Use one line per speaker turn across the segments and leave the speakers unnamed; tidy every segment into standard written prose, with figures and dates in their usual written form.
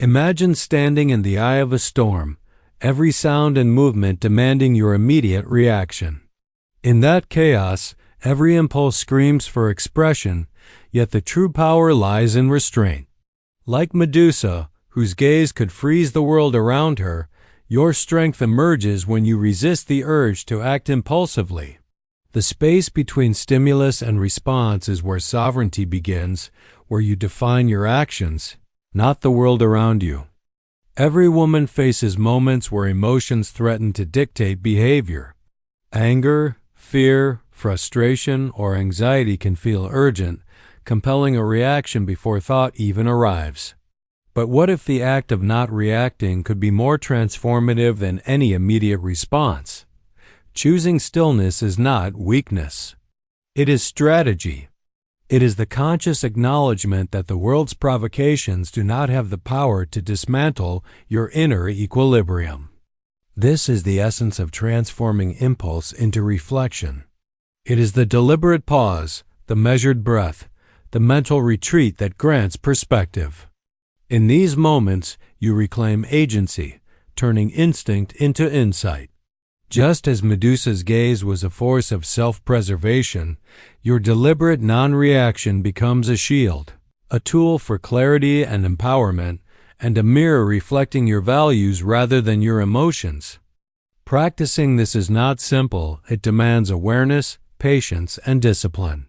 Imagine standing in the eye of a storm, every sound and movement demanding your immediate reaction. In that chaos, every impulse screams for expression, yet the true power lies in restraint. Like Medusa, whose gaze could freeze the world around her, your strength emerges when you resist the urge to act impulsively. The space between stimulus and response is where sovereignty begins, where you define your actions, not the world around you. Every woman faces moments where emotions threaten to dictate behavior. Anger, fear, frustration, or anxiety can feel urgent, compelling a reaction before thought even arrives. But what if the act of not reacting could be more transformative than any immediate response? Choosing stillness is not weakness. It is strategy. It is the conscious acknowledgement that the world's provocations do not have the power to dismantle your inner equilibrium. This is the essence of transforming impulse into reflection. It is the deliberate pause, the measured breath, the mental retreat that grants perspective. In these moments, you reclaim agency, turning instinct into insight. Just as Medusa's gaze was a force of self-preservation, your deliberate non-reaction becomes a shield, a tool for clarity and empowerment, and a mirror reflecting your values rather than your emotions. Practicing this is not simple. It demands awareness, patience, and discipline.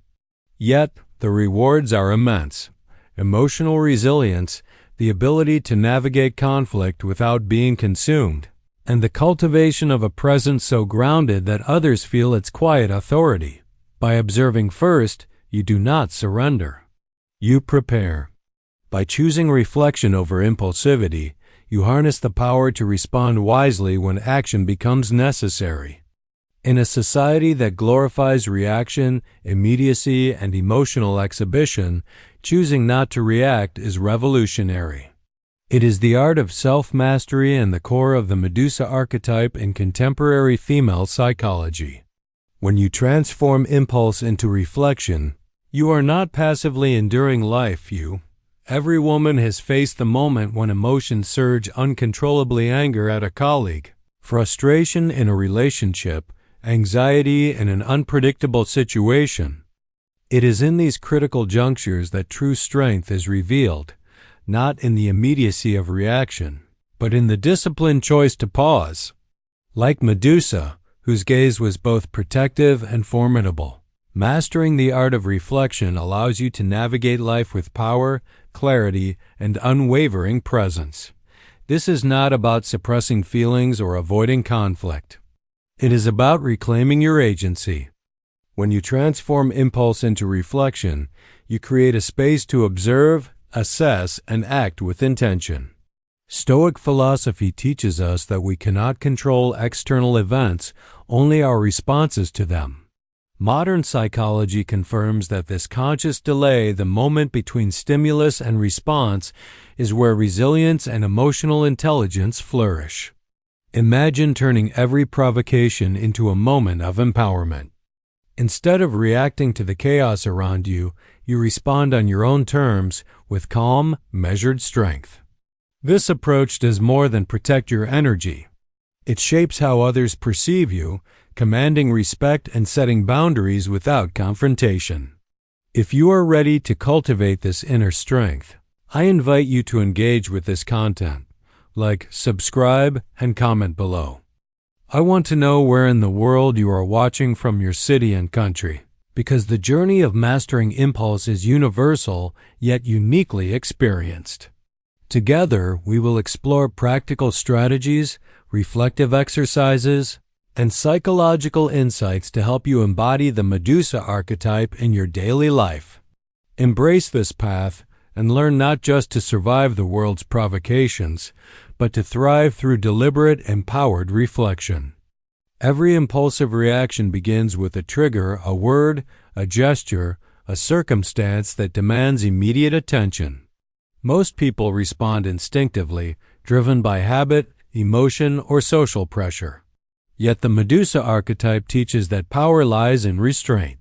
Yet, the rewards are immense. Emotional resilience, the ability to navigate conflict without being consumed, and the cultivation of a presence so grounded that others feel its quiet authority. By observing first, you do not surrender. You prepare. By choosing reflection over impulsivity, you harness the power to respond wisely when action becomes necessary. In a society that glorifies reaction, immediacy, and emotional exhibition, choosing not to react is revolutionary. It is the art of self-mastery and the core of the Medusa archetype in contemporary female psychology. When you transform impulse into reflection, you are not passively enduring life, Every woman has faced the moment when emotions surge uncontrollably: anger at a colleague, frustration in a relationship, anxiety in an unpredictable situation. It is in these critical junctures that true strength is revealed, not in the immediacy of reaction, but in the disciplined choice to pause. Like Medusa, whose gaze was both protective and formidable, mastering the art of reflection allows you to navigate life with power, clarity, and unwavering presence. This is not about suppressing feelings or avoiding conflict. It is about reclaiming your agency. When you transform impulse into reflection, you create a space to observe, assess, and act with intention. Stoic philosophy teaches us that we cannot control external events, only our responses to them. Modern psychology confirms that this conscious delay, the moment between stimulus and response, is where resilience and emotional intelligence flourish. Imagine turning every provocation into a moment of empowerment. Instead of reacting to the chaos around you, you respond on your own terms with calm, measured strength. This approach does more than protect your energy. It shapes how others perceive you, commanding respect and setting boundaries without confrontation. If you are ready to cultivate this inner strength, I invite you to engage with this content. Like, subscribe, and comment below. I want to know where in the world you are watching from, your city and country, because the journey of mastering impulse is universal yet uniquely experienced. Together, we will explore practical strategies, reflective exercises, and psychological insights to help you embody the Medusa archetype in your daily life. Embrace this path and learn not just to survive the world's provocations, but to thrive through deliberate, empowered reflection. Every impulsive reaction begins with a trigger, a word, a gesture, a circumstance that demands immediate attention. Most people respond instinctively, driven by habit, emotion, or social pressure. Yet the Medusa archetype teaches that power lies in restraint.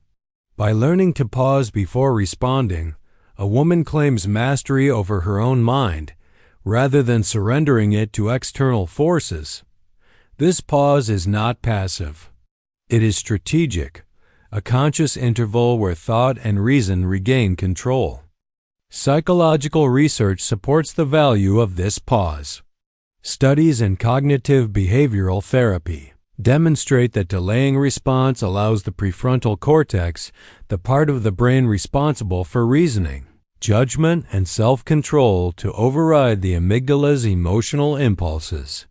By learning to pause before responding, a woman claims mastery over her own mind, rather than surrendering it to external forces. This pause is not passive. It is strategic, a conscious interval where thought and reason regain control. Psychological research supports the value of this pause. Studies in cognitive behavioral therapy demonstrate that delaying response allows the prefrontal cortex, the part of the brain responsible for reasoning, judgment, and self-control, to override the amygdala's emotional impulses.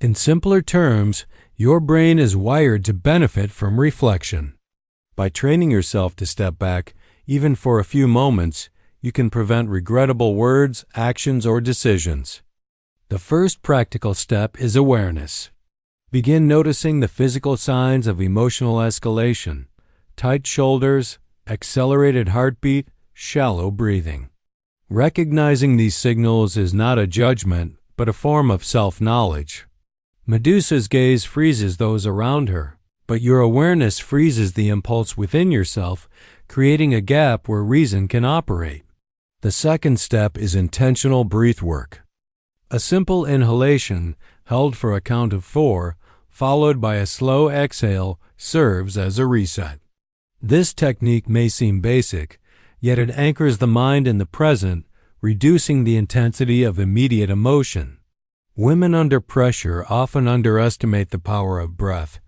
In simpler terms, your brain is wired to benefit from reflection. By training yourself to step back, even for a few moments, you can prevent regrettable words, actions, or decisions. The first practical step is awareness. Begin noticing the physical signs of emotional escalation: tight shoulders, accelerated heartbeat, shallow breathing. Recognizing these signals is not a judgment, but a form of self-knowledge. Medusa's gaze freezes those around her, but your awareness freezes the impulse within yourself, creating a gap where reason can operate. The second step is intentional breath work. A simple inhalation, held for a count of 4, followed by a slow exhale, serves as a reset. This technique may seem basic, yet it anchors the mind in the present, reducing the intensity of immediate emotion. Women under pressure often underestimate the power of breath,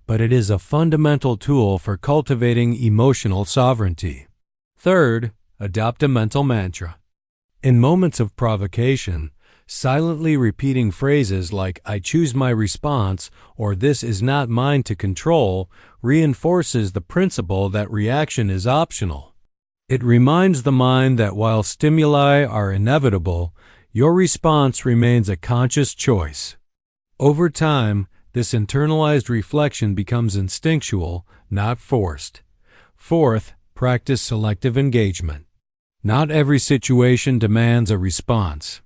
but it is a fundamental tool for cultivating emotional sovereignty. Third, adopt a mental mantra. In moments of provocation, silently repeating phrases like "I choose my response" or "this is not mine to control" reinforces the principle that reaction is optional. It reminds the mind that while stimuli are inevitable, your response remains a conscious choice. Over time, this internalized reflection becomes instinctual, not forced. Fourth, practice selective engagement. Not every situation demands a response.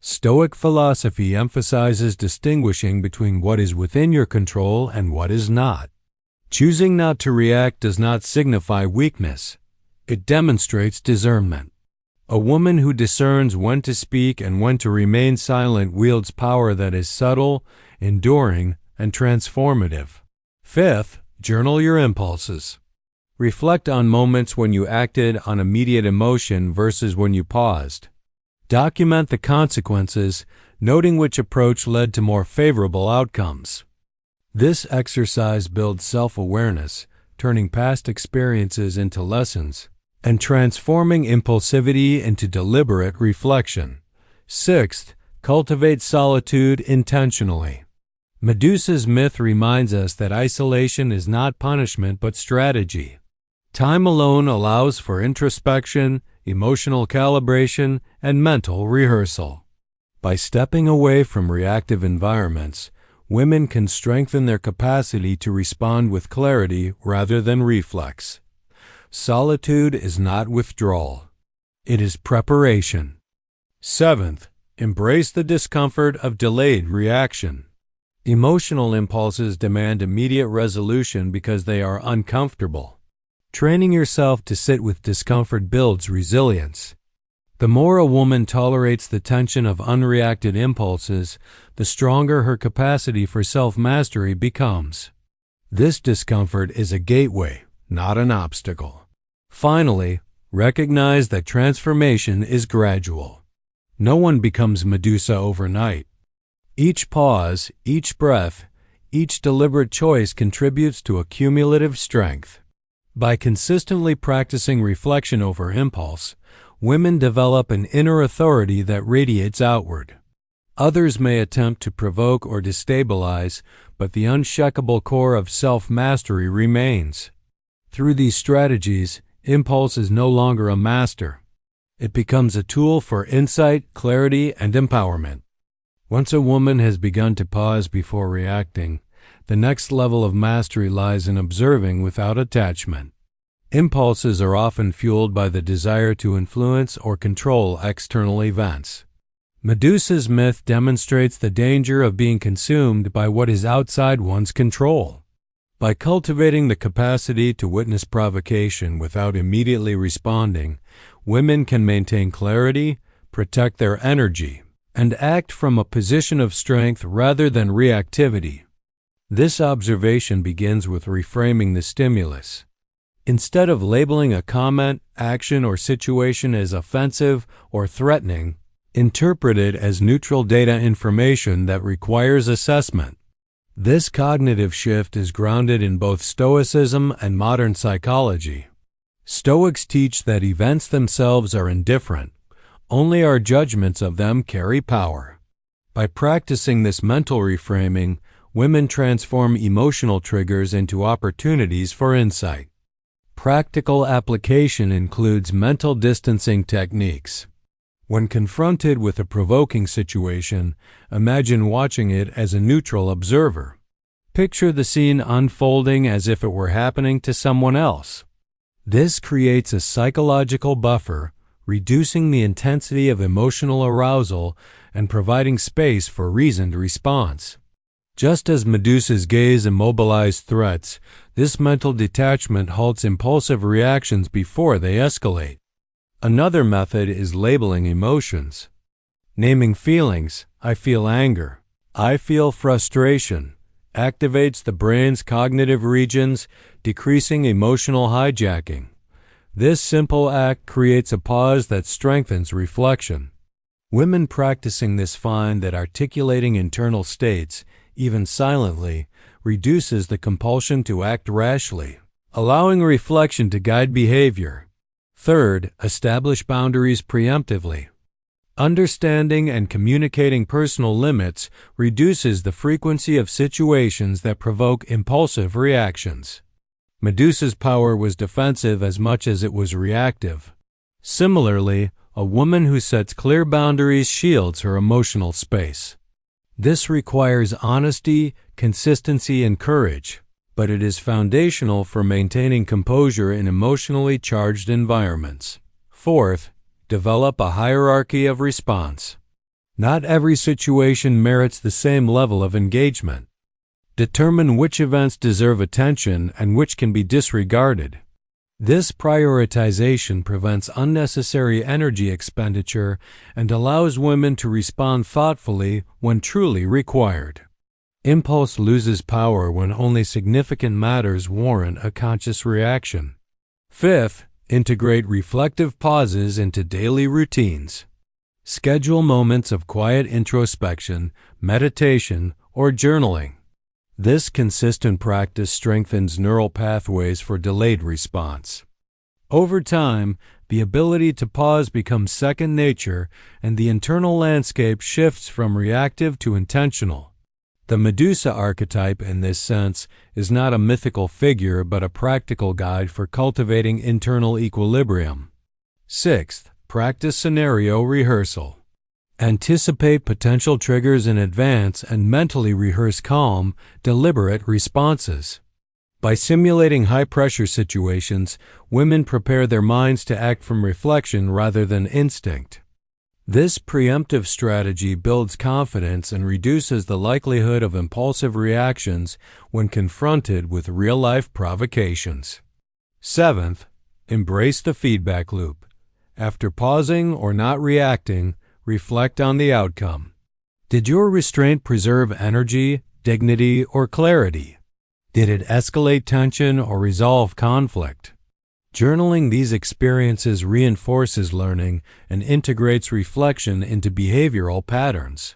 Stoic philosophy emphasizes distinguishing between what is within your control and what is not. Choosing not to react does not signify weakness. It demonstrates discernment. A woman who discerns when to speak and when to remain silent wields power that is subtle, enduring, and transformative. Fifth, journal your impulses. Reflect on moments when you acted on immediate emotion versus when you paused. Document the consequences, noting which approach led to more favorable outcomes. This exercise builds self-awareness, turning past experiences into lessons, and transforming impulsivity into deliberate reflection. Sixth, cultivate solitude intentionally. Medusa's myth reminds us that isolation is not punishment but strategy. Time alone allows for introspection, emotional calibration, and mental rehearsal. By stepping away from reactive environments, women can strengthen their capacity to respond with clarity rather than reflex. Solitude is not withdrawal. It is preparation. Seventh, embrace the discomfort of delayed reaction. Emotional impulses demand immediate resolution because they are uncomfortable. Training yourself to sit with discomfort builds resilience. The more a woman tolerates the tension of unreacted impulses, the stronger her capacity for self-mastery becomes. This discomfort is a gateway, not an obstacle. Finally, recognize that transformation is gradual. No one becomes Medusa overnight. Each pause, each breath, each deliberate choice contributes to a cumulative strength. By consistently practicing reflection over impulse, women develop an inner authority that radiates outward. Others may attempt to provoke or destabilize, but the unshakable core of self-mastery remains. Through these strategies, impulse is no longer a master. It becomes a tool for insight, clarity, and empowerment. Once a woman has begun to pause before reacting, the next level of mastery lies in observing without attachment. Impulses are often fueled by the desire to influence or control external events. Medusa's myth demonstrates the danger of being consumed by what is outside one's control. By cultivating the capacity to witness provocation without immediately responding, women can maintain clarity, protect their energy, and act from a position of strength rather than reactivity. This observation begins with reframing the stimulus. Instead of labeling a comment, action, or situation as offensive or threatening, interpret it as neutral data information that requires assessment. This cognitive shift is grounded in both Stoicism and modern psychology. Stoics teach that events themselves are indifferent. Only our judgments of them carry power. By practicing this mental reframing, women transform emotional triggers into opportunities for insight. Practical application includes mental distancing techniques. When confronted with a provoking situation, imagine watching it as a neutral observer. Picture the scene unfolding as if it were happening to someone else. This creates a psychological buffer, reducing the intensity of emotional arousal and providing space for reasoned response. Just as Medusa's gaze immobilized threats, this mental detachment halts impulsive reactions before they escalate. Another method is labeling emotions. Naming feelings, I feel anger, I feel frustration, activates the brain's cognitive regions, decreasing emotional hijacking. This simple act creates a pause that strengthens reflection. Women practicing this find that articulating internal states, even silently, reduces the compulsion to act rashly, allowing reflection to guide behavior. Third, establish boundaries preemptively. Understanding and communicating personal limits reduces the frequency of situations that provoke impulsive reactions. Medusa's power was defensive as much as it was reactive. Similarly, a woman who sets clear boundaries shields her emotional space. This requires honesty, consistency, and courage, but it is foundational for maintaining composure in emotionally charged environments. Fourth, develop a hierarchy of response. Not every situation merits the same level of engagement. Determine which events deserve attention and which can be disregarded. This prioritization prevents unnecessary energy expenditure and allows women to respond thoughtfully when truly required. Impulse loses power when only significant matters warrant a conscious reaction. Fifth, integrate reflective pauses into daily routines. Schedule moments of quiet introspection, meditation, or journaling. This consistent practice strengthens neural pathways for delayed response. Over time, the ability to pause becomes second nature, and the internal landscape shifts from reactive to intentional. The Medusa archetype, in this sense, is not a mythical figure but a practical guide for cultivating internal equilibrium. Sixth, practice scenario rehearsal. Anticipate potential triggers in advance and mentally rehearse calm, deliberate responses. By simulating high-pressure situations, women prepare their minds to act from reflection rather than instinct. This preemptive strategy builds confidence and reduces the likelihood of impulsive reactions when confronted with real-life provocations. Seventh, embrace the feedback loop. After pausing or not reacting, reflect on the outcome. Did your restraint preserve energy, dignity, or clarity? Did it escalate tension or resolve conflict? Journaling these experiences reinforces learning and integrates reflection into behavioral patterns.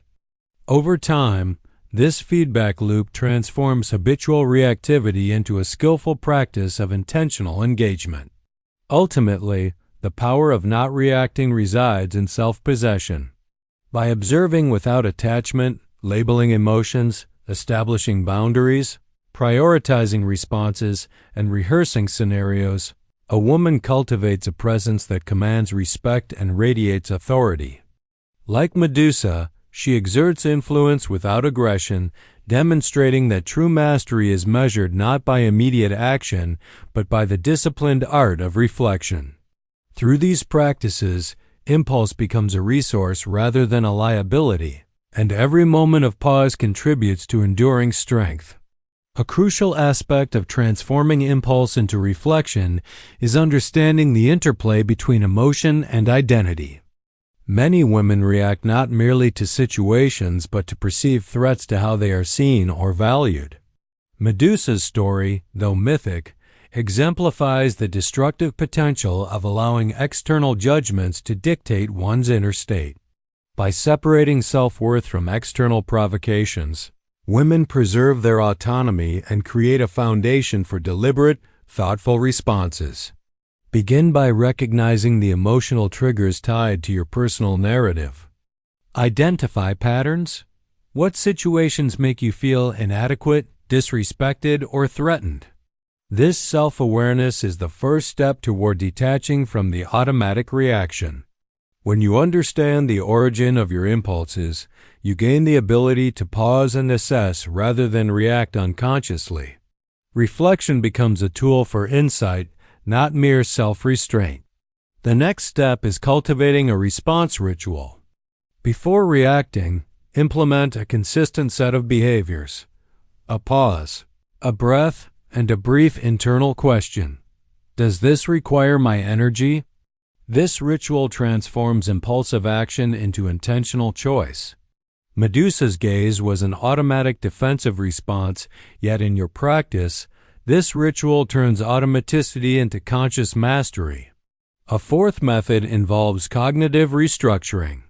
Over time, this feedback loop transforms habitual reactivity into a skillful practice of intentional engagement. Ultimately, the power of not reacting resides in self-possession. By observing without attachment, labeling emotions, establishing boundaries, prioritizing responses, and rehearsing scenarios, a woman cultivates a presence that commands respect and radiates authority. Like Medusa, she exerts influence without aggression, demonstrating that true mastery is measured not by immediate action, but by the disciplined art of reflection. Through these practices, impulse becomes a resource rather than a liability, and every moment of pause contributes to enduring strength. A crucial aspect of transforming impulse into reflection is understanding the interplay between emotion and identity. Many women react not merely to situations but to perceived threats to how they are seen or valued. Medusa's story, though mythic, exemplifies the destructive potential of allowing external judgments to dictate one's inner state. By separating self-worth from external provocations, women preserve their autonomy and create a foundation for deliberate, thoughtful responses. Begin by recognizing the emotional triggers tied to your personal narrative. Identify patterns. What situations make you feel inadequate, disrespected, or threatened? This self-awareness is the first step toward detaching from the automatic reaction. When you understand the origin of your impulses, you gain the ability to pause and assess rather than react unconsciously. Reflection becomes a tool for insight, not mere self-restraint. The next step is cultivating a response ritual. Before reacting, implement a consistent set of behaviors. A pause, a breath, and a brief internal question. Does this require my energy? This ritual transforms impulsive action into intentional choice. Medusa's gaze was an automatic defensive response, yet in your practice, this ritual turns automaticity into conscious mastery. A fourth method involves cognitive restructuring.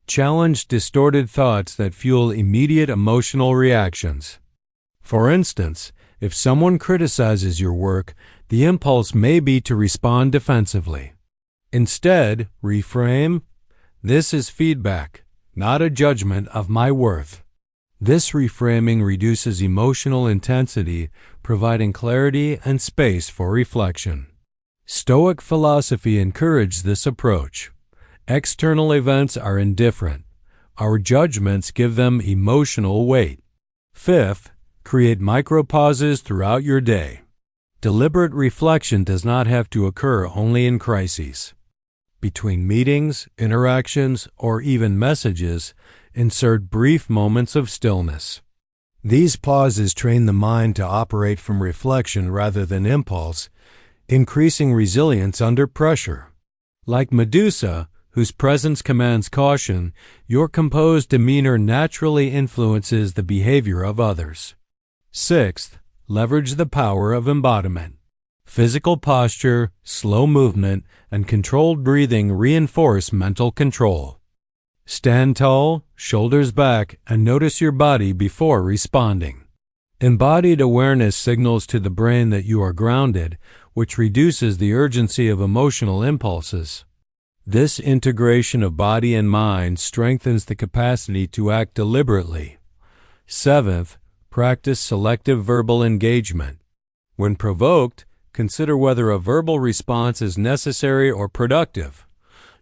Challenge distorted thoughts that fuel immediate emotional reactions. For instance, if someone criticizes your work, the impulse may be to respond defensively. Instead, reframe, "This is feedback, not a judgment of my worth." This reframing reduces emotional intensity, providing clarity and space for reflection. Stoic philosophy encouraged this approach. External events are indifferent. Our judgments give them emotional weight. Fifth, create micropauses throughout your day. Deliberate reflection does not have to occur only in crises. Between meetings, interactions, or even messages, insert brief moments of stillness. These pauses train the mind to operate from reflection rather than impulse, increasing resilience under pressure. Like Medusa, whose presence commands caution, your composed demeanor naturally influences the behavior of others. Sixth, leverage the power of embodiment. Physical posture, slow movement, and controlled breathing reinforce mental control. Stand tall, shoulders back, and notice your body before responding. Embodied awareness signals to the brain that you are grounded, which reduces the urgency of emotional impulses. This integration of body and mind strengthens the capacity to act deliberately. Seventh, practice selective verbal engagement. When provoked, consider whether a verbal response is necessary or productive.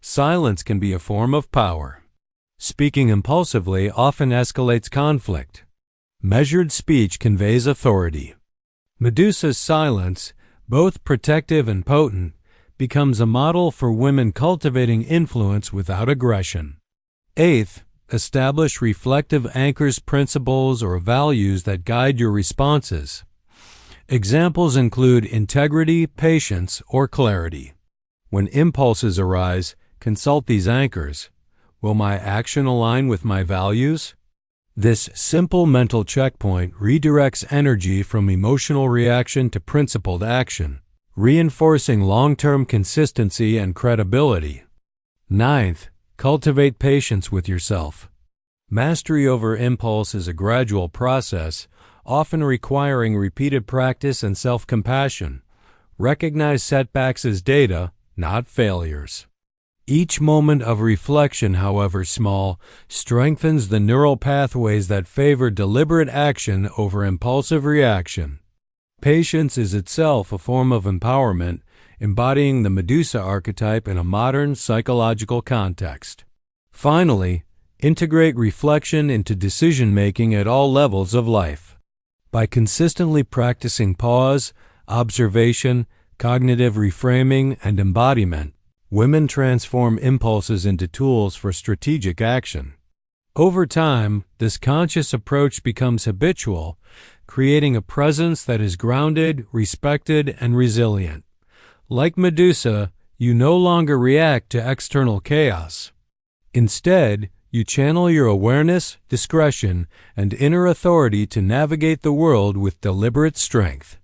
Silence can be a form of power. Speaking impulsively often escalates conflict. Measured speech conveys authority. Medusa's silence, both protective and potent, becomes a model for women cultivating influence without aggression. Eighth, establish reflective anchors, principles, or values that guide your responses. Examples include integrity, patience, or clarity. When impulses arise, consult these anchors. Will my action align with my values? This simple mental checkpoint redirects energy from emotional reaction to principled action, reinforcing long-term consistency and credibility. Ninth, cultivate patience with yourself. Mastery over impulse is a gradual process, often requiring repeated practice and self-compassion. Recognize setbacks as data, not failures. Each moment of reflection, however small, strengthens the neural pathways that favor deliberate action over impulsive reaction. Patience is itself a form of empowerment, embodying the Medusa archetype in a modern psychological context. Finally, integrate reflection into decision-making at all levels of life. By consistently practicing pause, observation, cognitive reframing, and embodiment, women transform impulses into tools for strategic action. Over time, this conscious approach becomes habitual, creating a presence that is grounded, respected, and resilient. Like Medusa, you no longer react to external chaos. Instead, you channel your awareness, discretion, and inner authority to navigate the world with deliberate strength.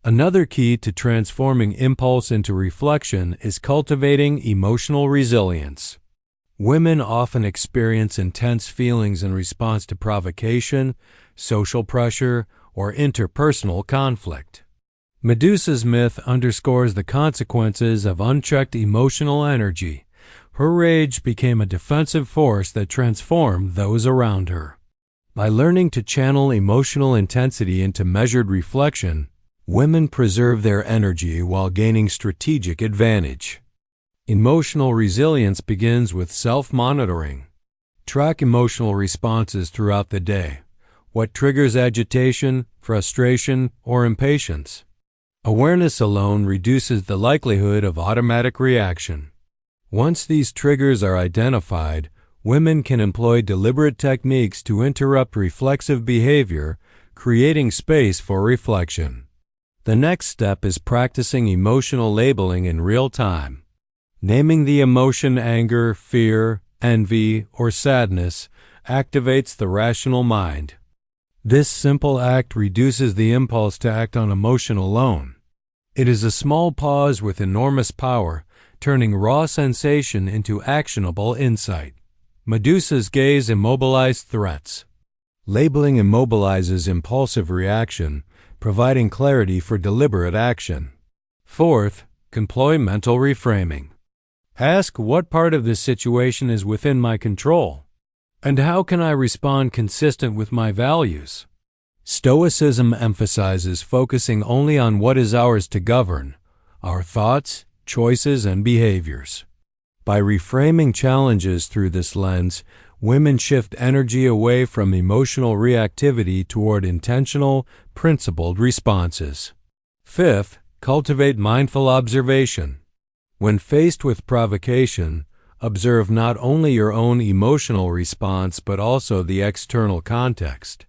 Another key to transforming impulse into reflection is cultivating emotional resilience. Women often experience intense feelings in response to provocation, social pressure, or interpersonal conflict. Medusa's myth underscores the consequences of unchecked emotional energy. Her rage became a defensive force that transformed those around her. By learning to channel emotional intensity into measured reflection, women preserve their energy while gaining strategic advantage. Emotional resilience begins with self-monitoring. Track emotional responses throughout the day. What triggers agitation, frustration, or impatience? Awareness alone reduces the likelihood of automatic reaction. Once these triggers are identified, women can employ deliberate techniques to interrupt reflexive behavior, creating space for reflection. The next step is practicing emotional labeling in real time. Naming the emotion anger, fear, envy, or sadness activates the rational mind. This simple act reduces the impulse to act on emotion alone. It is a small pause with enormous power, turning raw sensation into actionable insight. Medusa's gaze immobilized threats. Labeling immobilizes impulsive reaction, providing clarity for deliberate action. Fourth, employ mental reframing. Ask what part of this situation is within my control, and how can I respond consistent with my values? Stoicism emphasizes focusing only on what is ours to govern, our thoughts, choices, and behaviors. By reframing challenges through this lens, women shift energy away from emotional reactivity toward intentional, principled responses. Fifth, cultivate mindful observation. When faced with provocation, observe not only your own emotional response but also the external context.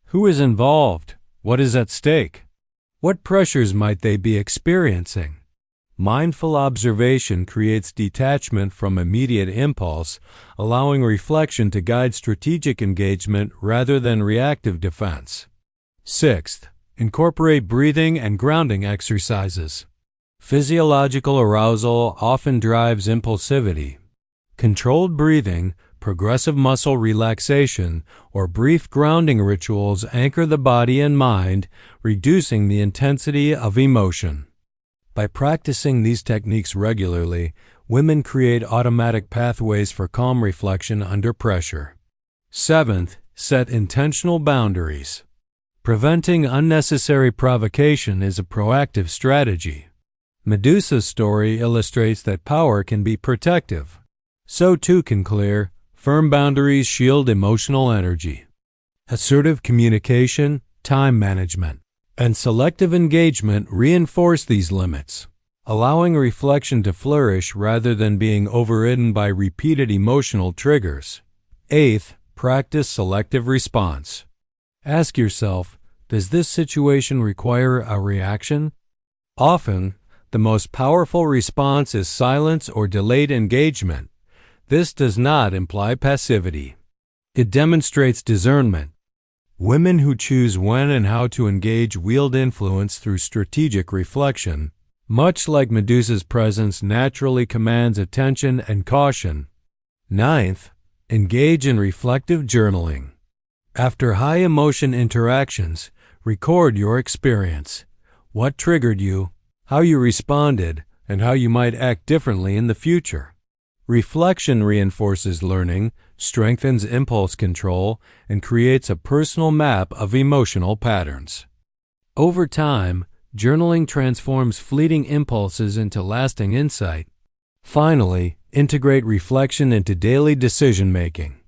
Who is involved? What is at stake? What pressures might they be experiencing? Mindful observation creates detachment from immediate impulse, allowing reflection to guide strategic engagement rather than reactive defense. Sixth, incorporate breathing and grounding exercises. Physiological arousal often drives impulsivity. Controlled breathing, progressive muscle relaxation, or brief grounding rituals anchor the body and mind, reducing the intensity of emotion. By practicing these techniques regularly, women create automatic pathways for calm reflection under pressure. Seventh, set intentional boundaries. Preventing unnecessary provocation is a proactive strategy. Medusa's story illustrates that power can be protective. So too can clear, firm boundaries shield emotional energy. Assertive communication, time management, and selective engagement reinforce these limits, allowing reflection to flourish rather than being overridden by repeated emotional triggers. Eighth, practice selective response. Ask yourself, does this situation require a reaction? Often, the most powerful response is silence or delayed engagement. This does not imply passivity. It demonstrates discernment. Women who choose when and how to engage wield influence through strategic reflection, much like Medusa's presence naturally commands attention and caution. Ninth, engage in reflective journaling. After high-emotion interactions, record your experience. What triggered you, how you responded, and how you might act differently in the future. Reflection reinforces learning, strengthens impulse control, and creates a personal map of emotional patterns. Over time, journaling transforms fleeting impulses into lasting insight. Finally, integrate reflection into daily decision-making.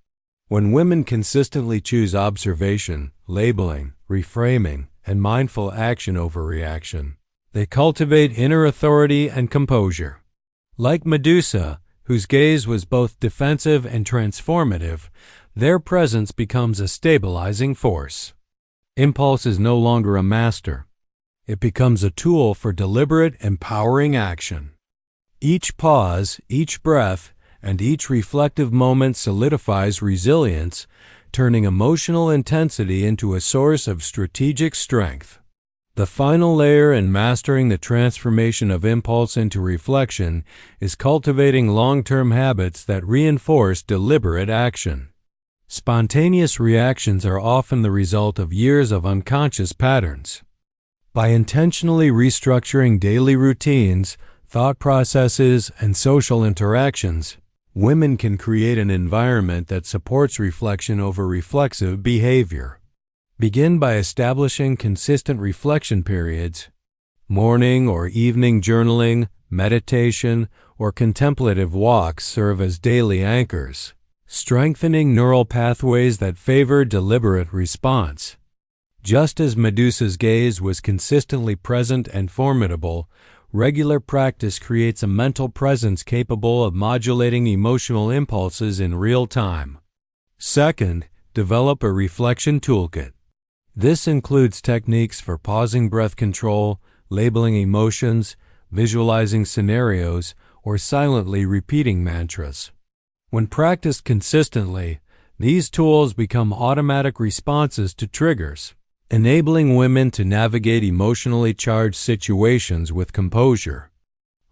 When women consistently choose observation, labeling, reframing, and mindful action over reaction, they cultivate inner authority and composure. Like Medusa, whose gaze was both defensive and transformative, their presence becomes a stabilizing force. Impulse is no longer a master. It becomes a tool for deliberate, empowering action. Each pause, each breath, and each reflective moment solidifies resilience, turning emotional intensity into a source of strategic strength. The final layer in mastering the transformation of impulse into reflection is cultivating long-term habits that reinforce deliberate action. Spontaneous reactions are often the result of years of unconscious patterns. By intentionally restructuring daily routines, thought processes, and social interactions, women can create an environment that supports reflection over reflexive behavior. Begin by establishing consistent reflection periods. Morning or evening journaling, meditation, or contemplative walks serve as daily anchors, strengthening neural pathways that favor deliberate response. Just as Medusa's gaze was consistently present and formidable, regular practice creates a mental presence capable of modulating emotional impulses in real time. Second, develop a reflection toolkit. This includes techniques for pausing breath control, labeling emotions, visualizing scenarios, or silently repeating mantras. When practiced consistently, these tools become automatic responses to triggers, enabling women to navigate emotionally charged situations with composure.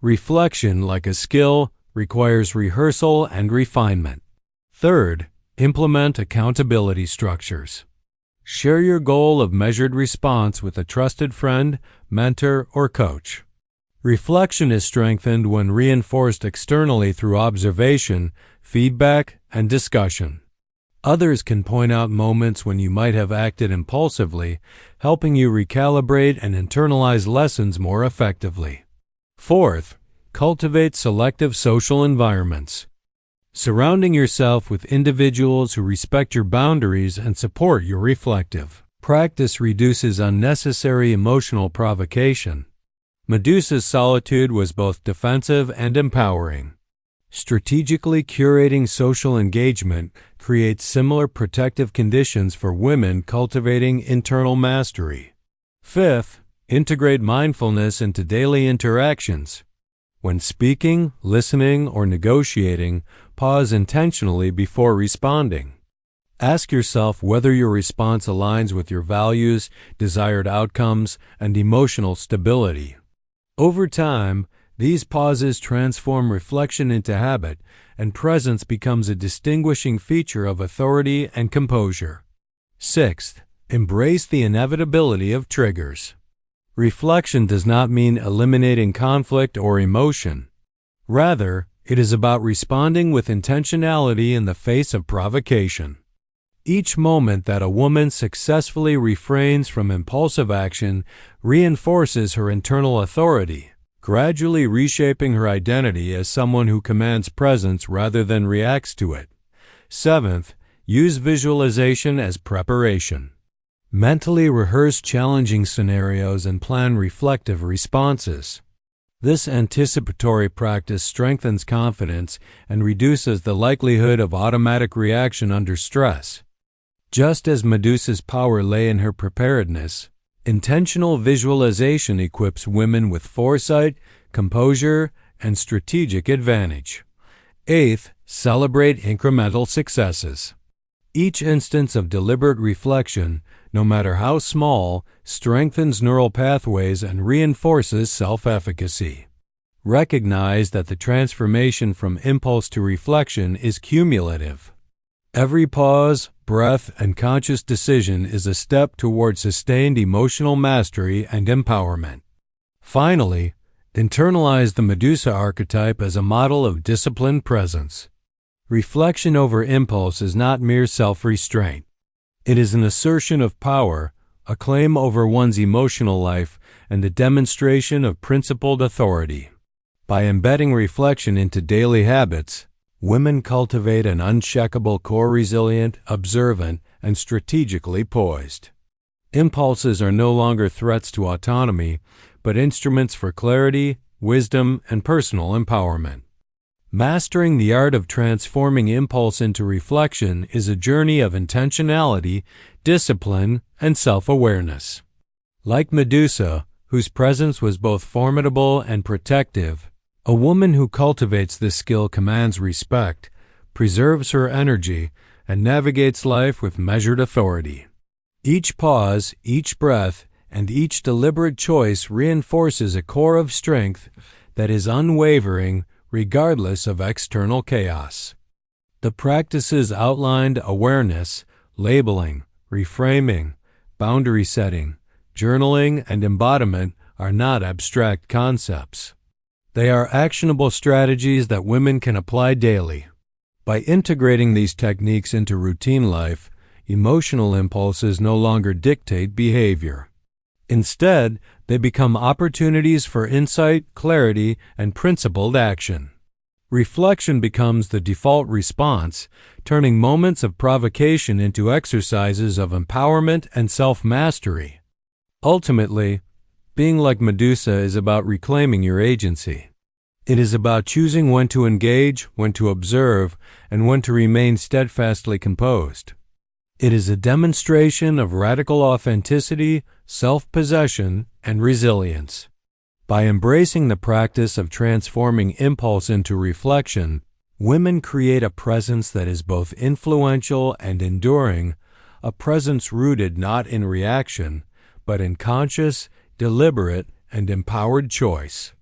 Reflection, like a skill, requires rehearsal and refinement. Third, implement accountability structures. Share your goal of measured response with a trusted friend, mentor, or coach. Reflection is strengthened when reinforced externally through observation, feedback, and discussion. Others can point out moments when you might have acted impulsively, helping you recalibrate and internalize lessons more effectively. Fourth, cultivate selective social environments. Surrounding yourself with individuals who respect your boundaries and support your reflective practice reduces unnecessary emotional provocation. Medusa's solitude was both defensive and empowering. Strategically curating social engagement creates similar protective conditions for women cultivating internal mastery. Fifth, integrate mindfulness into daily interactions. When speaking, listening, or negotiating, pause intentionally before responding. Ask yourself whether your response aligns with your values, desired outcomes, and emotional stability. Over time, these pauses transform reflection into habit, and presence becomes a distinguishing feature of authority and composure. Sixth, embrace the inevitability of triggers. Reflection does not mean eliminating conflict or emotion. Rather, it is about responding with intentionality in the face of provocation. Each moment that a woman successfully refrains from impulsive action reinforces her internal authority, gradually reshaping her identity as someone who commands presence rather than reacts to it. Seventh, use visualization as preparation. Mentally rehearse challenging scenarios and plan reflective responses. This anticipatory practice strengthens confidence and reduces the likelihood of automatic reaction under stress. Just as Medusa's power lay in her preparedness, intentional visualization equips women with foresight, composure, and strategic advantage. Eighth, celebrate incremental successes. Each instance of deliberate reflection, no matter how small, strengthens neural pathways and reinforces self-efficacy. Recognize that the transformation from impulse to reflection is cumulative. Every pause, breath, and conscious decision is a step toward sustained emotional mastery and empowerment. Finally, internalize the Medusa archetype as a model of disciplined presence. Reflection over impulse is not mere self-restraint. It is an assertion of power, a claim over one's emotional life, and a demonstration of principled authority. By embedding reflection into daily habits, women cultivate an uncheckable core resilient, observant, and strategically poised. Impulses are no longer threats to autonomy, but instruments for clarity, wisdom, and personal empowerment. Mastering the art of transforming impulse into reflection is a journey of intentionality, discipline, and self-awareness. Like Medusa, whose presence was both formidable and protective, A woman who cultivates this skill commands respect, preserves her energy, and navigates life with measured authority. Each pause, each breath, and each deliberate choice reinforces a core of strength that is unwavering regardless of external chaos. The practices outlined: awareness, labeling, reframing, boundary setting, journaling, and embodiment are not abstract concepts. They are actionable strategies that women can apply daily. By integrating these techniques into routine life, emotional impulses no longer dictate behavior. Instead, they become opportunities for insight, clarity, and principled action. Reflection becomes the default response, turning moments of provocation into exercises of empowerment and self-mastery. Ultimately, being like Medusa is about reclaiming your agency. It is about choosing when to engage, when to observe, and when to remain steadfastly composed. It is a demonstration of radical authenticity, self-possession, and resilience. By embracing the practice of transforming impulse into reflection, women create a presence that is both influential and enduring, a presence rooted not in reaction, but in conscious, deliberate, and empowered choice.